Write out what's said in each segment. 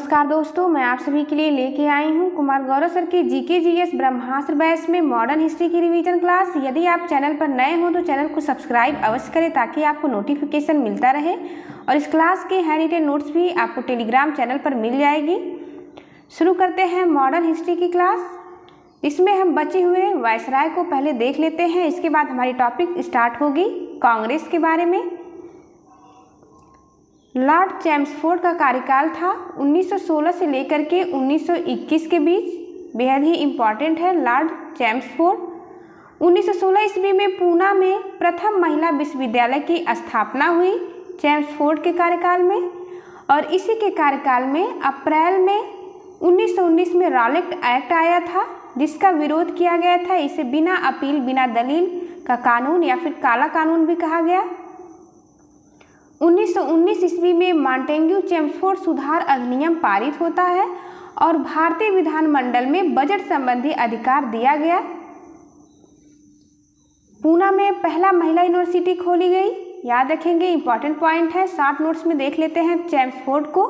नमस्कार दोस्तों, मैं आप सभी के लिए लेके आई हूँ कुमार गौरव सर की जीके जीएस ब्रह्मास्त्र बैच में मॉडर्न हिस्ट्री की रिवीजन क्लास। यदि आप चैनल पर नए हो तो चैनल को सब्सक्राइब अवश्य करें ताकि आपको नोटिफिकेशन मिलता रहे और इस क्लास के हैंड नोट्स भी आपको टेलीग्राम चैनल पर मिल जाएगी। शुरू करते हैं मॉडर्न हिस्ट्री की क्लास। इसमें हम बचे हुए वायसराय को पहले देख लेते हैं, इसके बाद हमारी टॉपिक स्टार्ट होगी कांग्रेस के बारे में। लॉर्ड चैम्सफोर्ड का कार्यकाल था 1916 से लेकर के 1921 के बीच, बेहद ही इम्पॉर्टेंट है। लॉर्ड चैम्सफोर्ड 1916 ईस्वी में पूना में प्रथम महिला विश्वविद्यालय की स्थापना हुई चैम्सफोर्ड के कार्यकाल में, और इसी के कार्यकाल में अप्रैल में 1919 में रॉलेट एक्ट आया था जिसका विरोध किया गया था। इसे बिना अपील बिना दलील का कानून या फिर काला कानून भी कहा गया। 1919 ईस्वी में मॉन्टेग्यू चैम्सफोर्ड सुधार अधिनियम पारित होता है और भारतीय विधानमंडल में बजट संबंधी अधिकार दिया गया। पूना में पहला महिला यूनिवर्सिटी खोली गई, याद रखेंगे, इंपॉर्टेंट पॉइंट है। शॉर्ट नोट्स में देख लेते हैं चैम्सफोर्ड को।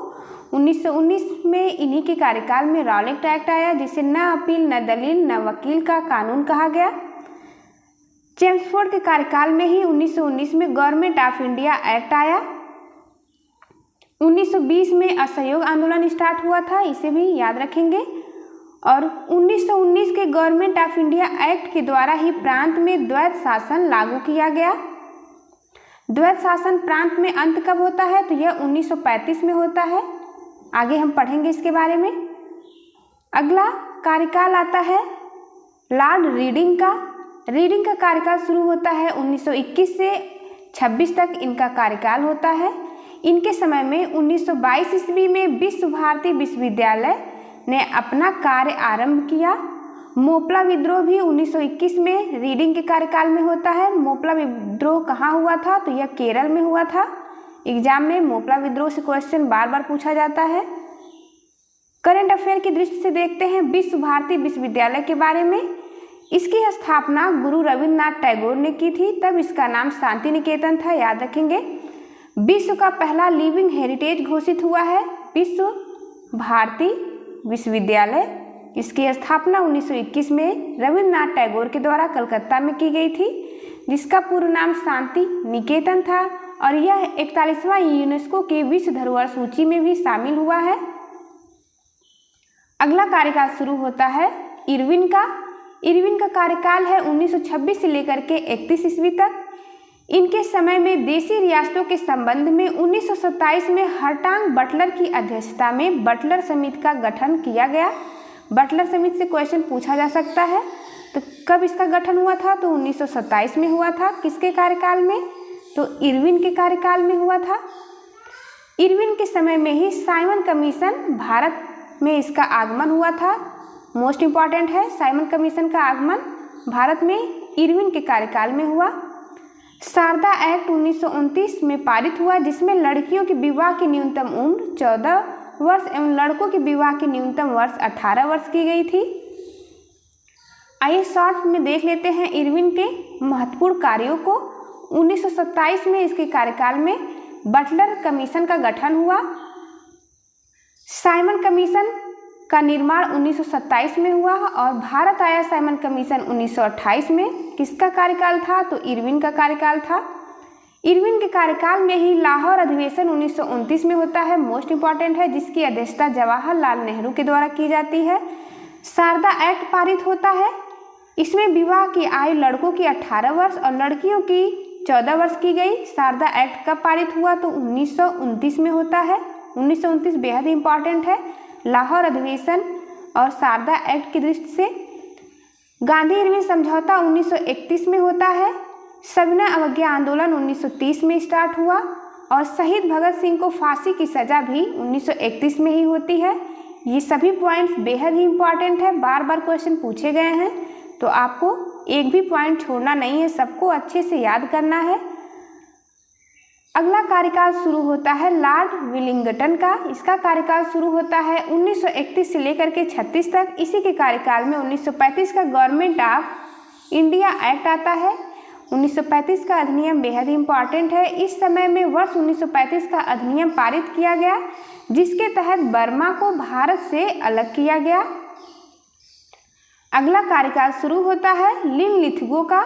1919 में इन्हीं के कार्यकाल में रॉलेट एक्ट आया जिसे न अपील न दलील न वकील का कानून कहा गया। चैम्सफोर्ड के कार्यकाल में ही 1919 में गवर्नमेंट ऑफ इंडिया एक्ट आया। 1920 में असहयोग आंदोलन स्टार्ट हुआ था, इसे भी याद रखेंगे। और 1919 के गवर्नमेंट ऑफ इंडिया एक्ट के द्वारा ही प्रांत में द्वैत शासन लागू किया गया। द्वैत शासन प्रांत में अंत कब होता है तो यह 1935 में होता है। आगे हम पढ़ेंगे इसके बारे में। अगला कार्यकाल आता है लॉर्ड रीडिंग का। रीडिंग का कार्यकाल शुरू होता है 1921 से 26 तक इनका कार्यकाल होता है। इनके समय में 1922 ईस्वी में विश्व भारती विश्वविद्यालय ने अपना कार्य आरंभ किया। मोपला विद्रोह भी 1921 में रीडिंग के कार्यकाल में होता है। मोपला विद्रोह कहाँ हुआ था तो यह केरल में हुआ था। एग्जाम में मोपला विद्रोह से क्वेश्चन बार बार पूछा जाता है। करंट अफेयर की दृष्टि से देखते हैं विश्व भारती विश्वविद्यालय के बारे में। इसकी स्थापना गुरु रविन्द्रनाथ टैगोर ने की थी, तब इसका नाम शांति निकेतन था, याद रखेंगे। विश्व का पहला लिविंग हेरिटेज घोषित हुआ है विश्व भारती विश्वविद्यालय। इसकी स्थापना 1921 में रविन्द्रनाथ टैगोर के द्वारा कलकत्ता में की गई थी, जिसका पूर्ण नाम शांति निकेतन था, और यह 41वां यूनेस्को की विश्व धरोहर सूची में भी शामिल हुआ है। अगला कार्यकाल शुरू होता है इरविन का। इरविन का कार्यकाल है 1926 से लेकर के 31 ईस्वी तक। इनके समय में देशी रियासतों के संबंध में 1927 में हरटांग बटलर की अध्यक्षता में बटलर समिति का गठन किया गया। बटलर समिति से क्वेश्चन पूछा जा सकता है, तो कब इसका गठन हुआ था तो 1927 में हुआ था। किसके कार्यकाल में तो इरविन के कार्यकाल में हुआ था। इरविन के समय में ही साइमन कमीशन भारत में इसका आगमन हुआ था। मोस्ट इम्पॉर्टेंट है, साइमन कमीशन का आगमन भारत में इरविन के कार्यकाल में हुआ। शारदा एक्ट 1929 में पारित हुआ जिसमें लड़कियों के विवाह की न्यूनतम उम्र 14 वर्ष एवं लड़कों के विवाह की न्यूनतम वर्ष 18 वर्ष की गई थी। आइए शॉर्ट में देख लेते हैं इरविन के महत्वपूर्ण कार्यों को। 1927 में इसके कार्यकाल में बटलर कमीशन का गठन हुआ। साइमन कमीशन का निर्माण 1927 में हुआ और भारत आया साइमन कमीशन 1928 में। किसका कार्यकाल था तो इरविन का कार्यकाल था। इरविन के कार्यकाल में ही लाहौर अधिवेशन 1929 में होता है, मोस्ट इम्पॉर्टेंट है, जिसकी अध्यक्षता जवाहरलाल नेहरू के द्वारा की जाती है। शारदा एक्ट पारित होता है। इसमें विवाह की आयु लड़कों की 18 वर्ष और लड़कियों की 14 वर्ष की गई। शारदा एक्ट कब पारित हुआ तो 1929 में होता है। 1929 बेहद इंपॉर्टेंट है। लाहौर अधिवेशन और शारदा एक्ट की दृष्टि से गांधी इरविन समझौता 1931 में होता है। सविनय अवज्ञा आंदोलन 1930 में स्टार्ट हुआ और शहीद भगत सिंह को फांसी की सजा भी 1931 में ही होती है। ये सभी पॉइंट्स बेहद ही इंपॉर्टेंट है, बार बार क्वेश्चन पूछे गए हैं, तो आपको एक भी पॉइंट छोड़ना नहीं है, सबको अच्छे से याद करना है। अगला कार्यकाल शुरू होता है लॉर्ड विलिंगटन का। इसका कार्यकाल शुरू होता है 1931 से लेकर के 36 तक। इसी के कार्यकाल में 1935 का गवर्नमेंट ऑफ इंडिया एक्ट आता है। 1935 का अधिनियम बेहद इंपॉर्टेंट है। इस समय में वर्ष 1935 का अधिनियम पारित किया गया जिसके तहत बर्मा को भारत से अलग किया गया। अगला कार्यकाल शुरू होता है लिनलिथगो का।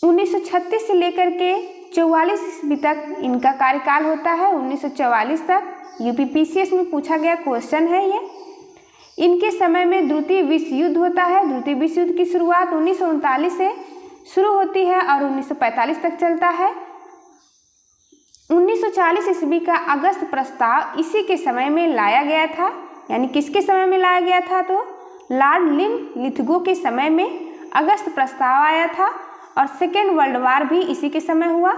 1936 से लेकर के 44 ईस्वी तक इनका कार्यकाल होता है, 1944 तक। यूपीपीसीएस में पूछा गया क्वेश्चन है ये। इनके समय में द्वितीय विश्व युद्ध होता है। द्वितीय विश्व युद्ध की शुरुआत 1939 से शुरू होती है और 1945 तक चलता है। 1940 ईस्वी का अगस्त प्रस्ताव इसी के समय में लाया गया था। यानी किसके समय में लाया गया था? तो लॉर्ड लिनलिथगो के समय में अगस्त प्रस्ताव आया था और सेकेंड वर्ल्ड वार भी इसी के समय हुआ।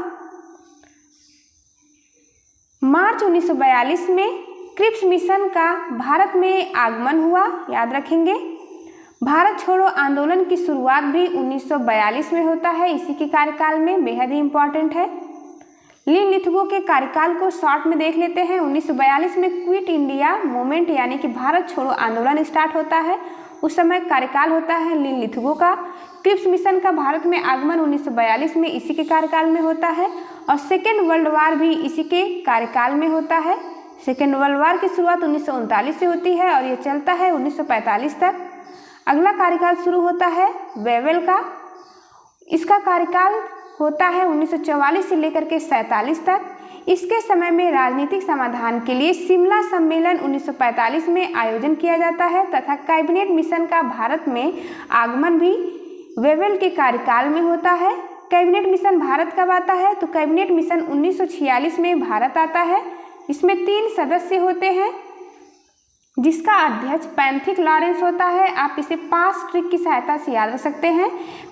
मार्च 1942 में क्रिप्स मिशन का भारत में आगमन हुआ, याद रखेंगे। भारत छोड़ो आंदोलन की शुरुआत भी 1942 में होता है, इसी के कार्यकाल में, बेहद ही इंपॉर्टेंट है। लिनलिथगो के कार्यकाल को शॉर्ट में देख लेते हैं। 1942 में क्विट इंडिया मूवमेंट यानी कि भारत छोड़ो आंदोलन स्टार्ट होता है, उस समय कार्यकाल होता है लिनलिथगो का। क्रिप्स मिशन का भारत में आगमन 1942 में इसी के कार्यकाल में होता है और सेकेंड वर्ल्ड वार भी इसी के कार्यकाल में होता है। सेकेंड वर्ल्ड वार की शुरुआत 1939 से होती है और ये चलता है 1945 तक। अगला कार्यकाल शुरू होता है वेवेल का। इसका कार्यकाल होता है 1944 से लेकर के 47 तक। इसके समय में राजनीतिक समाधान के लिए शिमला सम्मेलन 1945 में आयोजन किया जाता है तथा कैबिनेट मिशन का भारत में आगमन भी वेवेल के कार्यकाल में होता है। कैबिनेट मिशन भारत कब आता है? तो कैबिनेट मिशन 1946 में भारत आता है। इसमें 3 सदस्य होते हैं जिसका अध्यक्ष पैंथिक लॉरेंस होता है। आप इसे 5 ट्रिक की सहायता से याद रख सकते हैं।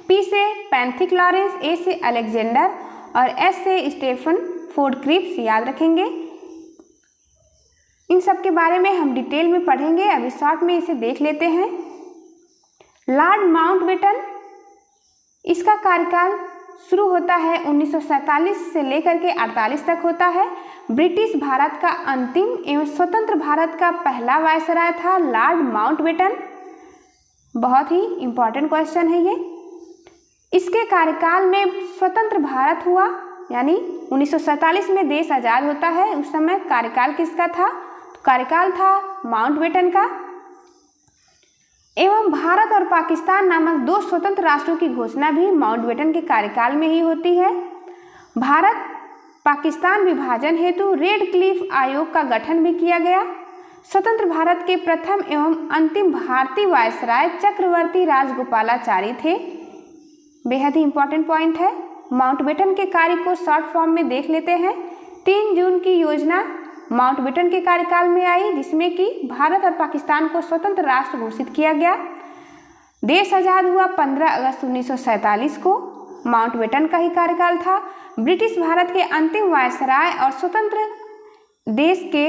पी से पैंथिक लॉरेंस, ए से अलेक्जेंडर और एस से स्टेफन फोर्ड क्रिप्स, याद रखेंगे। इन सब के बारे में हम डिटेल में पढ़ेंगे, अभी शॉर्ट में इसे देख लेते हैं। लॉर्ड माउंटबेटन, इसका कार्यकाल शुरू होता है 1947 से लेकर के 48 तक होता है। ब्रिटिश भारत का अंतिम एवं स्वतंत्र भारत का पहला वायसराय था लॉर्ड माउंटबेटन। बहुत ही इंपॉर्टेंट क्वेश्चन है ये। इसके कार्यकाल में स्वतंत्र भारत हुआ, यानी 1947 में देश आजाद होता है। उस समय कार्यकाल किसका था? तो कार्यकाल था माउंटबेटन का। एवं भारत और पाकिस्तान नामक 2 स्वतंत्र राष्ट्रों की घोषणा भी माउंटबेटन के कार्यकाल में ही होती है। भारत पाकिस्तान विभाजन हेतु रेड क्लिफ आयोग का गठन भी किया गया। स्वतंत्र भारत के प्रथम एवं अंतिम भारतीय वायसराय चक्रवर्ती राजगोपालाचारी थे। बेहद ही इंपॉर्टेंट पॉइंट है। माउंटबेटन के कार्य को शॉर्ट फॉर्म में देख लेते हैं। 3 जून की योजना माउंटबेटन के कार्यकाल में आई, जिसमें कि भारत और पाकिस्तान को स्वतंत्र राष्ट्र घोषित किया गया। देश आजाद हुआ 15 अगस्त 1947 को, माउंटबेटन का ही कार्यकाल था। ब्रिटिश भारत के अंतिम वायसराय और स्वतंत्र देश के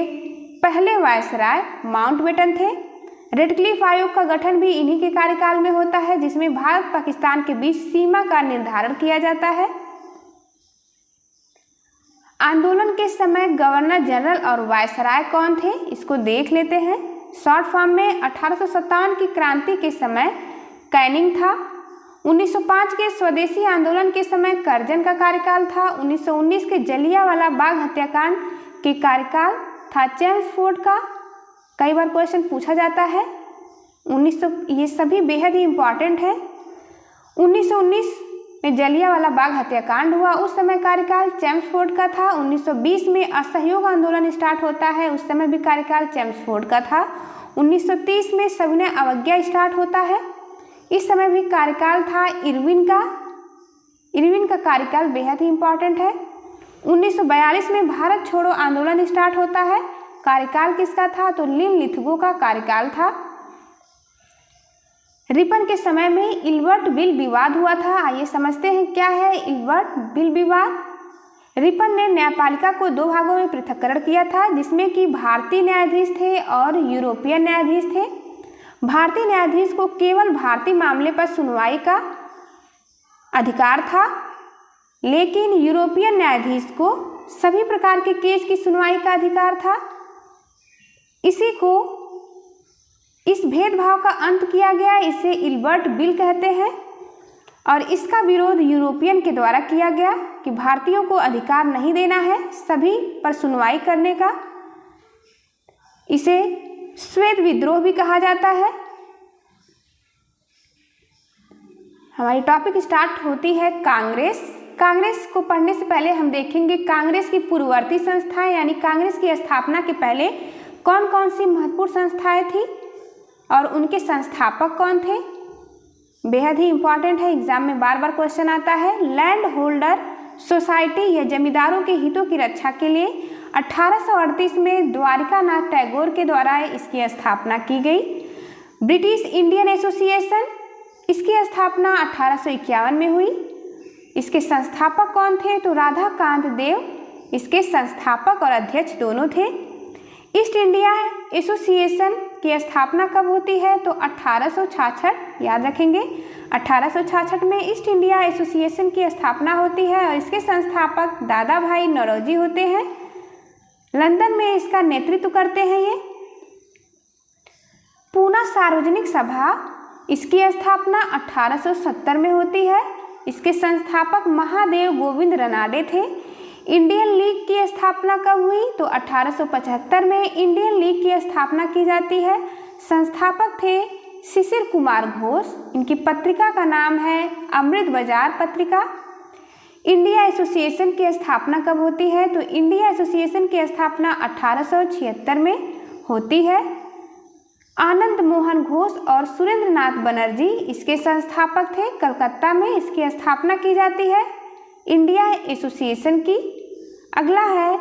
पहले वायसराय माउंटबेटन थे। रेड क्लिफ आयोग का गठन भी इन्हीं के कार्यकाल में होता है, जिसमें भारत पाकिस्तान के बीच सीमा का निर्धारण किया जाता है। आंदोलन के समय गवर्नर जनरल और वायसराय कौन थे, इसको देख लेते हैं शॉर्ट फॉर्म में। 1857 की क्रांति के समय कैनिंग था। 1905 के स्वदेशी आंदोलन के समय करजन का कार्यकाल था। 1919 के जलियांवाला बाग हत्याकांड के कार्यकाल था चेम्सफोर्ड का। कई बार क्वेश्चन पूछा जाता है। ये सभी बेहद ही इंपॉर्टेंट है। 1919 में जलियांवाला बाग हत्याकांड हुआ, उस समय कार्यकाल चेम्सफोर्ड का था। 1920 में असहयोग आंदोलन स्टार्ट होता है, उस समय भी कार्यकाल चेम्सफोर्ड का था। 1930 में सविनय अवज्ञा स्टार्ट होता है, इस समय भी कार्यकाल था इरविन का। इरविन का कार्यकाल बेहद ही इंपॉर्टेंट है। 1942 में भारत छोड़ो आंदोलन स्टार्ट होता है, कार्यकाल किसका था? तो लिनलिथगो का कार्यकाल था। रिपन के समय में इल्बर्ट बिल विवाद हुआ था। आइए समझते हैं क्या है इल्बर्ट बिल विवाद। रिपन ने न्यायपालिका को 2 भागों में पृथक्करण किया था, जिसमें कि भारतीय न्यायाधीश थे और यूरोपियन न्यायाधीश थे। भारतीय न्यायाधीश को केवल भारतीय मामले पर सुनवाई का अधिकार था, लेकिन यूरोपियन न्यायाधीश को सभी प्रकार के केस की सुनवाई का अधिकार था। इसी को इस भेदभाव का अंत किया गया, इसे इल्बर्ट बिल कहते हैं। और इसका विरोध यूरोपियन के द्वारा किया गया कि भारतीयों को अधिकार नहीं देना है सभी पर सुनवाई करने का। इसे श्वेत विद्रोह भी कहा जाता है। हमारी टॉपिक स्टार्ट होती है कांग्रेस। कांग्रेस को पढ़ने से पहले हम देखेंगे कांग्रेस की पूर्ववर्ती संस्थाएं, यानी कांग्रेस की स्थापना के पहले कौन कौन सी महत्वपूर्ण संस्थाएं थी और उनके संस्थापक कौन थे। बेहद ही इंपॉर्टेंट है, एग्जाम में बार बार क्वेश्चन आता है। लैंड होल्डर सोसाइटी या जमींदारों के हितों की रक्षा के लिए 1838 में द्वारिकानाथ टैगोर के द्वारा इसकी स्थापना की गई। ब्रिटिश इंडियन एसोसिएशन, इसकी स्थापना 1851 में हुई। इसके संस्थापक कौन थे, तो राधाकांत देव इसके संस्थापक और अध्यक्ष दोनों थे। ईस्ट इंडिया एसोसिएशन की स्थापना कब होती है, तो 1866, याद रखेंगे 1866 में ईस्ट इंडिया एसोसिएशन की स्थापना होती है और इसके संस्थापक दादा भाई नौरोजी होते हैं। लंदन में इसका नेतृत्व करते हैं ये। पूना सार्वजनिक सभा, इसकी स्थापना 1870 में होती है। इसके संस्थापक महादेव गोविंद रनाडे थे। इंडियन लीग की स्थापना कब हुई, तो 1875 में इंडियन लीग की स्थापना की जाती है। संस्थापक थे शिशिर कुमार घोष। इनकी पत्रिका का नाम है अमृत बाजार पत्रिका। इंडिया एसोसिएशन की स्थापना कब होती है, तो इंडिया एसोसिएशन की स्थापना 1876 में होती है। आनंद मोहन घोष और सुरेंद्र नाथ बनर्जी इसके संस्थापक थे। कलकत्ता में इसकी स्थापना की जाती है इंडिया एसोसिएशन की। अगला है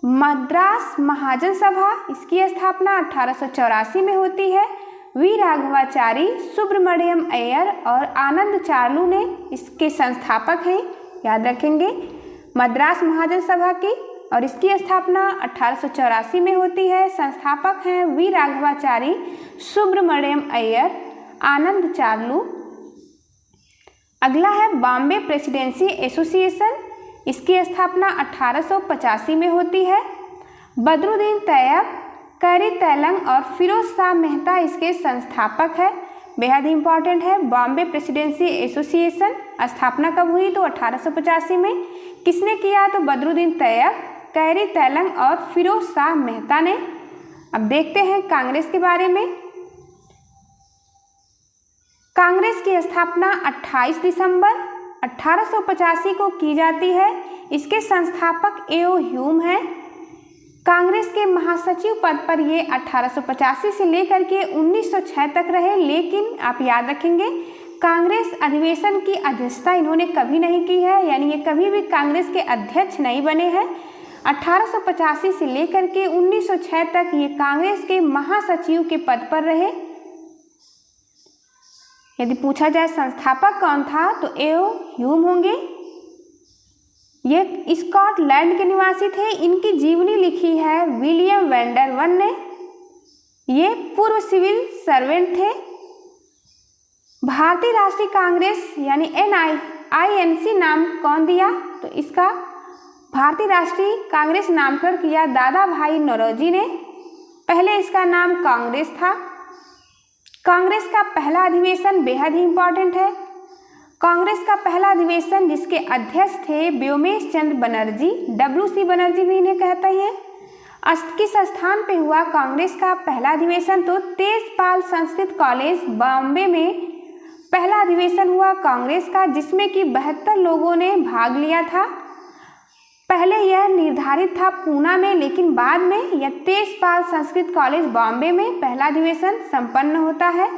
मद्रास महाजन सभा, इसकी स्थापना 1884 में होती है। वी राघवाचारी, सुब्रमण्यम अय्यर और आनंद चार्लू ने इसके संस्थापक हैं, याद रखेंगे मद्रास महाजन सभा की, और इसकी स्थापना 1884 में होती है। संस्थापक हैं वी राघवाचारी, सुब्रमण्यम अय्यर, आनंद चार्लू। अगला है बॉम्बे प्रेसिडेंसी एसोसिएशन, इसकी स्थापना 1885 में होती है। बदरुद्दीन तैयब, कैरी तैलंग और फिरोज शाह मेहता इसके संस्थापक है। बेहद इंपॉर्टेंट है। बॉम्बे प्रेसिडेंसी एसोसिएशन स्थापना कब हुई, तो 1885 में। किसने किया, तो बदरुद्दीन तैयब, कैरी तैलंग और फिरोज शाह मेहता ने। अब देखते हैं कांग्रेस के बारे में। कांग्रेस की स्थापना 28 दिसंबर 1885 को की जाती है। इसके संस्थापक ए.ओ. ह्यूम हैं। कांग्रेस के महासचिव पद पर ये 1885 से लेकर के 1906 तक रहे, लेकिन आप याद रखेंगे कांग्रेस अधिवेशन की अध्यक्षता इन्होंने कभी नहीं की है, यानी ये कभी भी कांग्रेस के अध्यक्ष नहीं बने हैं। 1885 से लेकर के 1906 तक ये कांग्रेस के महासचिव के पद पर रहे। यदि पूछा जाए संस्थापक कौन था, तो ए.ओ. ह्यूम होंगे। ये स्कॉटलैंड के निवासी थे। इनकी जीवनी लिखी है विलियम वेंडरवन ने। ये पूर्व सिविल सर्वेंट थे। भारतीय राष्ट्रीय कांग्रेस यानी NINC नाम कौन दिया, तो इसका भारतीय राष्ट्रीय कांग्रेस नामकरण किया दादा भाई नौरोजी ने। पहले इसका नाम कांग्रेस था। कांग्रेस का पहला अधिवेशन बेहद ही इंपॉर्टेंट है। कांग्रेस का पहला अधिवेशन जिसके अध्यक्ष थे व्योमेश चंद्र बनर्जी, WC बनर्जी भी इन्हें कहते हैं, किस स्थान पे हुआ कांग्रेस का पहला अधिवेशन, तो तेजपाल संस्कृत कॉलेज बॉम्बे में पहला अधिवेशन हुआ कांग्रेस का, जिसमें कि 72 लोगों ने भाग लिया था। पहले यह निर्धारित था पूना में, लेकिन बाद में यह तेजपाल संस्कृत कॉलेज बॉम्बे में पहला अधिवेशन संपन्न होता है।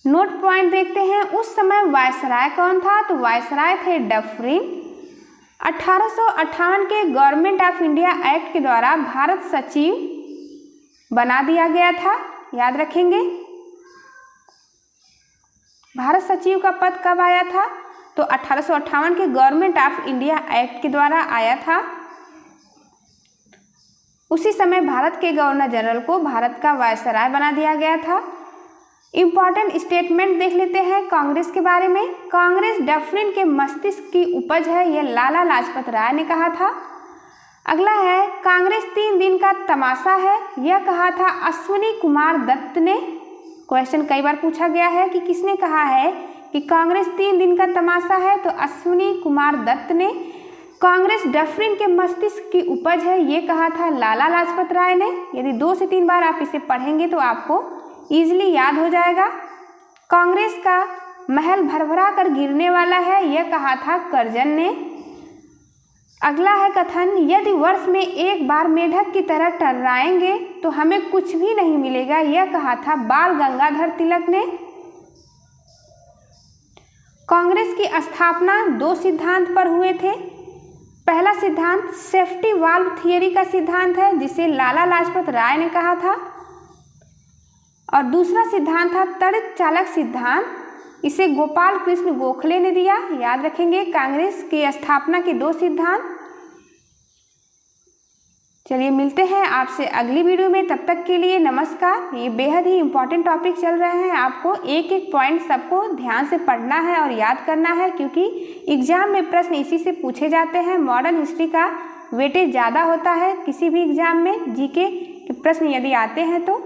नोट पॉइंट देखते हैं। उस समय वायसराय कौन था, तो वायसराय थे डफरिन। 1858 के गवर्नमेंट ऑफ इंडिया एक्ट के द्वारा भारत सचिव बना दिया गया था, याद रखेंगे। भारत सचिव का पद कब आया था, तो 1858 के गवर्नमेंट ऑफ इंडिया एक्ट के द्वारा आया था। उसी समय भारत के गवर्नर जनरल को भारत का वायसराय बना दिया गया था। इंपॉर्टेंट स्टेटमेंट देख लेते हैं कांग्रेस के बारे में। कांग्रेस डफरिन के मस्तिष्क की उपज है, यह लाला लाजपत राय ने कहा था। अगला है कांग्रेस 3 दिन का तमाशा है, यह कहा था अश्विनी कुमार दत्त ने। क्वेश्चन कई बार पूछा गया है कि किसने कहा है कि कांग्रेस 3 दिन का तमाशा है, तो अश्विनी कुमार दत्त ने। कांग्रेस डफरिन के मस्तिष्क की उपज है, ये कहा था लाला लाजपत राय ने। यदि 2 से 3 बार आप इसे पढ़ेंगे तो आपको इजीली याद हो जाएगा। कांग्रेस का महल भरभरा कर गिरने वाला है, यह कहा था करजन ने। अगला है कथन, यदि वर्ष में एक बार मेढक की तरह टर्राएंगे तो हमें कुछ भी नहीं मिलेगा, यह कहा था बाल गंगाधर तिलक ने। कांग्रेस की स्थापना 2 सिद्धांत पर हुए थे। पहला सिद्धांत सेफ्टी वाल्व थियरी का सिद्धांत है, जिसे लाला लाजपत राय ने कहा था, और दूसरा सिद्धांत था त्वरित चालक सिद्धांत, इसे गोपाल कृष्ण गोखले ने दिया। याद रखेंगे कांग्रेस की स्थापना के 2 सिद्धांत। चलिए मिलते हैं आपसे अगली वीडियो में, तब तक के लिए नमस्कार। ये बेहद ही इंपॉर्टेंट टॉपिक चल रहे हैं, आपको एक एक पॉइंट सबको ध्यान से पढ़ना है और याद करना है, क्योंकि एग्जाम में प्रश्न इसी से पूछे जाते हैं। मॉडर्न हिस्ट्री का वेटेज ज़्यादा होता है किसी भी एग्जाम में, जीके के प्रश्न यदि आते हैं तो।